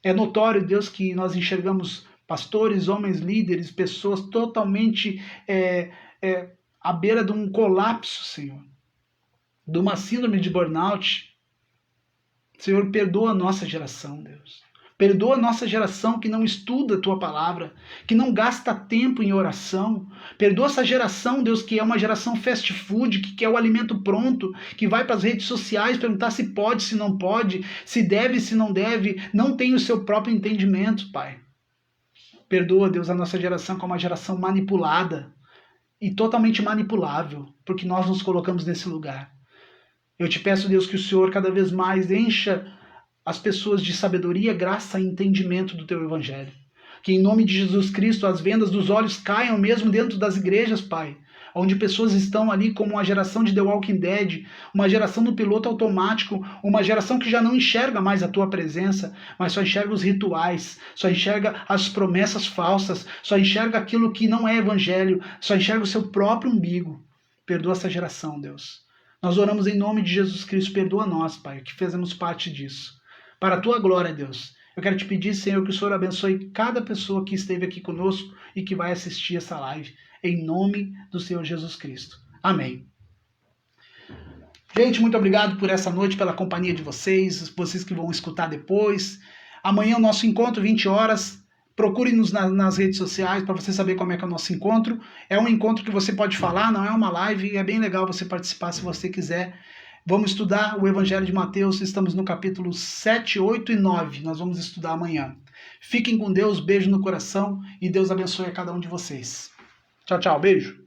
Speaker 1: É notório, Deus, que nós enxergamos pastores, homens, líderes, pessoas totalmente à beira de um colapso, Senhor, de uma síndrome de burnout. Senhor, perdoa a nossa geração, Deus. Perdoa a nossa geração que não estuda a tua palavra, que não gasta tempo em oração. Perdoa essa geração, Deus, que é uma geração fast food, que quer o alimento pronto, que vai para as redes sociais perguntar se pode, se não pode, se deve, se não deve, não tem o seu próprio entendimento, Pai. Perdoa, Deus, a nossa geração que é uma geração manipulada e totalmente manipulável, porque nós nos colocamos nesse lugar. Eu te peço, Deus, que o Senhor cada vez mais encha as pessoas de sabedoria, graça e entendimento do teu evangelho. Que em nome de Jesus Cristo as vendas dos olhos caiam mesmo dentro das igrejas, Pai, onde pessoas estão ali como uma geração de The Walking Dead, uma geração do piloto automático, uma geração que já não enxerga mais a tua presença, mas só enxerga os rituais, só enxerga as promessas falsas, só enxerga aquilo que não é evangelho, só enxerga o seu próprio umbigo. Perdoa essa geração, Deus. Nós oramos em nome de Jesus Cristo, perdoa nós, Pai, que fizemos parte disso. Para a tua glória, Deus. Eu quero te pedir, Senhor, que o Senhor abençoe cada pessoa que esteve aqui conosco e que vai assistir essa live. Em nome do Senhor Jesus Cristo. Amém. Gente, muito obrigado por essa noite, pela companhia de vocês que vão escutar depois. Amanhã o nosso encontro, 20 horas. Procure-nos nas redes sociais para você saber como é que é o nosso encontro. É um encontro que você pode falar, não é uma live. É bem legal você participar se você quiser. Vamos estudar o Evangelho de Mateus, estamos no capítulo 7, 8 e 9. Nós vamos estudar amanhã. Fiquem com Deus, beijo no coração e Deus abençoe a cada um de vocês. Tchau, tchau, beijo.